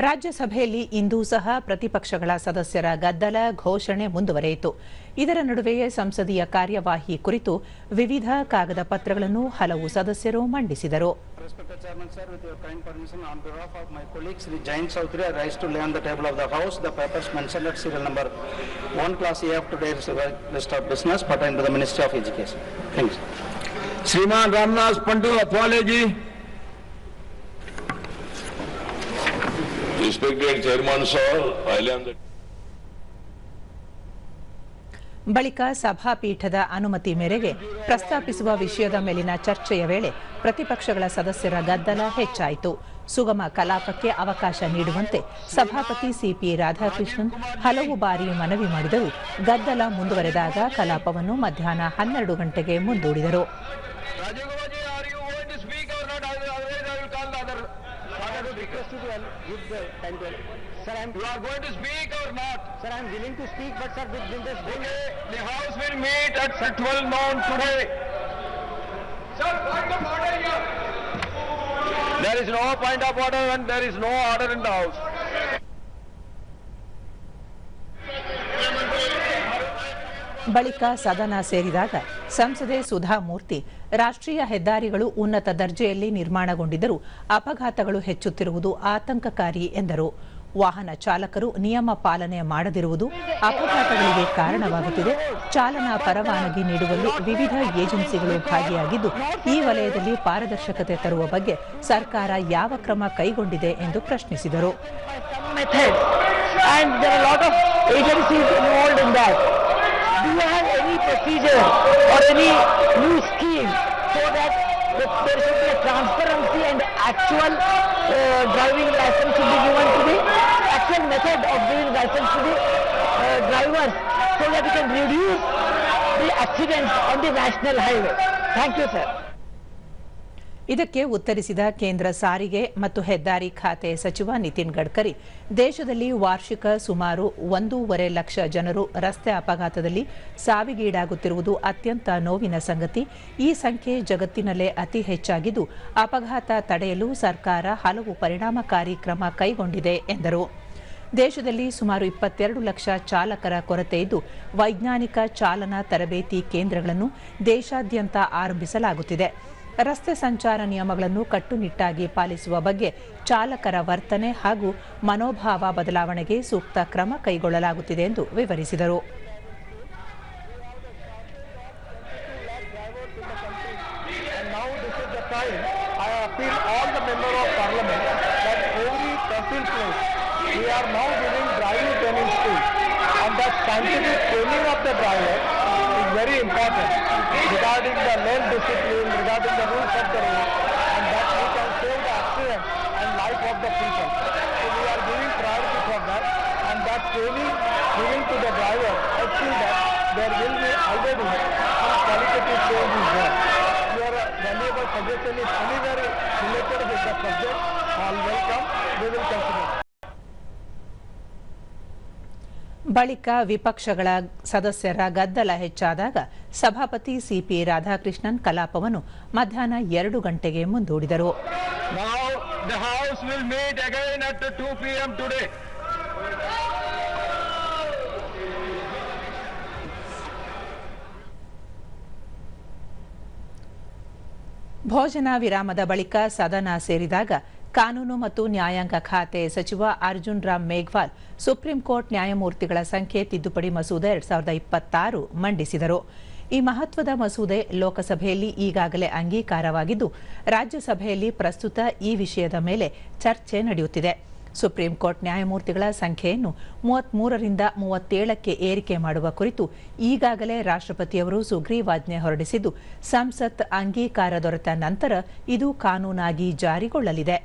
ರಾಜ್ಯಸಭೆಯಲ್ಲಿ ಇಂದು ಸಹ ಪ್ರತಿಪಕ್ಷಗಳ ಸದಸ್ಯರ ಗದ್ದಲ ಘೋಷಣೆ ಮುಂದುವರೆಯಿತು. ಇದರ ನಡುವೆಯೇ ಸಂಸದೀಯ ಕಾರ್ಯವಾಹಿ ಕುರಿತು ವಿವಿಧ ಕಾಗದ ಪತ್ರಗಳನ್ನು ಹಲವು ಸದಸ್ಯರು ಮಂಡಿಸಿದರು. श्रीमान Ramnath Pandu Athawale Respected Chairman Sir, ಬಳಿಕ ಸಭಾಪೀಠದ ಅನುಮತಿ ಮೇರೆಗೆ ಪ್ರಸ್ತಾಪಿಸುವ ವಿಷಯದ ಮೇಲಿನ ಚರ್ಚೆಯ ವೇಳೆ ಪ್ರತಿಪಕ್ಷಗಳ ಸದಸ್ಯರ ಗದ್ದಲ ಹೆಚ್ಚಾಯಿತು. ಸುಗಮ ಕಲಾಪಕ್ಕೆ ಅವಕಾಶ ನೀಡುವಂತೆ ಸಭಾಪತಿ ಸಿಪಿ ರಾಧಾಕೃಷ್ಣನ್ ಹಲವು ಬಾರಿ ಮನವಿ ಮಾಡಿದರೂ ಗದ್ದಲ ಮುಂದುವರೆದಾಗ ಕಲಾಪವನ್ನು ಮಧ್ಯಾಹ್ನ 12 ಗಂಟೆಗೆ ಮುಂದೂಡಿದರು. Sir, you are going to speak or not? Sir, I am willing to speak, but sir, within this okay, the House will meet at 12 noon today. Sir, point of order here. There is no point of order and there is no order in the House. ಬಳಿಕ ಸದನ ಸೇರಿದಾಗ ಸಂಸದೆ ಸುಧಾ ಮೂರ್ತಿ ರಾಷ್ಟ್ರೀಯ ಹೆದ್ದಾರಿಗಳು ಉನ್ನತ ದರ್ಜೆಯಲ್ಲಿ ನಿರ್ಮಾಣಗೊಂಡಿದ್ದರೂ ಅಪಘಾತಗಳು ಹೆಚ್ಚುತ್ತಿರುವುದು ಆತಂಕಕಾರಿ ಎಂದರು. ವಾಹನ ಚಾಲಕರು ನಿಯಮ ಪಾಲನೆ ಮಾಡದಿರುವುದು ಅಪಘಾತಗಳಿಗೆ ಕಾರಣವಾಗುತ್ತಿದೆ. ಚಾಲನಾ ಪರವಾನಗಿ ನೀಡುವಲ್ಲಿ ವಿವಿಧ ಏಜೆನ್ಸಿಗಳು ಭಾಗಿಯಾಗಿದ್ದು ಈ ವಲಯದಲ್ಲಿ ಪಾರದರ್ಶಕತೆ ತರುವ ಬಗ್ಗೆ ಸರ್ಕಾರ ಯಾವ ಕ್ರಮ ಕೈಗೊಂಡಿದೆ ಎಂದು ಪ್ರಶ್ನಿಸಿದರು. Do you have any procedure or any new scheme so that there should be a transparency and actual driving license should be given to the actual method of giving license to the drivers so that we can reduce the accidents on the national highway? Thank you, sir. ಇದಕ್ಕೆ ಉತ್ತರಿಸಿದ ಕೇಂದ್ರ ಸಾರಿಗೆ ಮತ್ತು ಹೆದ್ದಾರಿ ಖಾತೆ ಸಚಿವ ನಿತಿನ್ ಗಡ್ಕರಿ, ದೇಶದಲ್ಲಿ ವಾರ್ಷಿಕ ಸುಮಾರು 1.5 ಲಕ್ಷ ಜನರು ರಸ್ತೆ ಅಪಘಾತದಲ್ಲಿ ಸಾವಿಗೀಡಾಗುತ್ತಿರುವುದು ಅತ್ಯಂತ ನೋವಿನ ಸಂಗತಿ. ಈ ಸಂಖ್ಯೆ ಜಗತ್ತಿನಲ್ಲೇ ಅತಿ ಹೆಚ್ಚಾಗಿದ್ದು ಅಪಘಾತ ತಡೆಯಲು ಸರ್ಕಾರ ಹಲವು ಪರಿಣಾಮಕಾರಿ ಕ್ರಮ ಕೈಗೊಂಡಿದೆ ಎಂದರು. ದೇಶದಲ್ಲಿ ಸುಮಾರು 22 ಲಕ್ಷ ಚಾಲಕರ ಕೊರತೆ ಇದ್ದು ವೈಜ್ಞಾನಿಕ ಚಾಲನಾ ತರಬೇತಿ ಕೇಂದ್ರಗಳನ್ನು ದೇಶಾದ್ಯಂತ ಆರಂಭಿಸಲಾಗುತ್ತಿದೆ. ರಸ್ತೆ ಸಂಚಾರ ನಿಯಮಗಳನ್ನು ಕಟ್ಟುನಿಟ್ಟಾಗಿ ಪಾಲಿಸುವ ಬಗ್ಗೆ ಚಾಲಕರ ವರ್ತನೆ ಹಾಗೂ ಮನೋಭಾವ ಬದಲಾವಣೆಗೆ ಸೂಕ್ತ ಕ್ರಮ ಕೈಗೊಳ್ಳಲಾಗುತ್ತಿದೆ ಎಂದು ವಿವರಿಸಿದರು. Very important regarding the lane discipline, regarding the rules of the road, and that we can save the accident and life of the people. So we are giving priority for that, and that training given to the driver, I feel that there will be already some qualitative change in there. Your valuable suggestion is anywhere related with the subject. All welcome. We will consider. ಬಳಿಕ ವಿಪಕ್ಷಗಳ ಸದಸ್ಯರ ಗದ್ದಲ ಹೆಚ್ಚಾದಾಗ ಸಭಾಪತಿ CP Radhakrishnan ಕಲಾಪವನ್ನು ಮಧ್ಯಾಹ್ನ 2 ಗಂಟೆಗೆ ಮುಂದೂಡಿದರು. Now the House will meet again at 2 p.m. today. ಭೋಜನ ವಿರಾಮದ ಬಳಿಕ ಸದನ ಸೇರಿದಾಗ ಕಾನೂನು ಮತ್ತು ನ್ಯಾಯಾಂಗ ಖಾತೆ ಸಚಿವ ಅರ್ಜುನ್ ರಾಮ್ ಮೇಘ್ವಾಲ್ ಸುಪ್ರೀಂ ಕೋರ್ಟ್ ನ್ಯಾಯಮೂರ್ತಿಗಳ ಸಂಖ್ಯೆ ತಿದ್ದುಪಡಿ ಮಸೂದೆ 2026 ಮಂಡಿಸಿದರು. ಈ ಮಹತ್ವದ ಮಸೂದೆ ಲೋಕಸಭೆಯಲ್ಲಿ ಈಗಾಗಲೇ ಅಂಗೀಕಾರವಾಗಿದ್ದು ರಾಜ್ಯಸಭೆಯಲ್ಲಿ ಪ್ರಸ್ತುತ ಈ ವಿಷಯದ ಮೇಲೆ ಚರ್ಚೆ ನಡೆಯುತ್ತಿದೆ. ಸುಪ್ರೀಂ ಕೋರ್ಟ್ ನ್ಯಾಯಮೂರ್ತಿಗಳ ಸಂಖ್ಯೆಯನ್ನು 33ರಿಂದ 37ಕ್ಕೆ ಏರಿಕೆ ಮಾಡುವ ಕುರಿತು ಈಗಾಗಲೇ ರಾಷ್ಟ್ರಪತಿಯವರು ಸುಗ್ರೀವಾಜ್ಞೆ ಹೊರಡಿಸಿದ್ದು ಸಂಸತ್ ಅಂಗೀಕಾರ ದೊರೆತ ನಂತರ ಇದು ಕಾನೂನಾಗಿ ಜಾರಿಗೊಳ್ಳಲಿದೆ.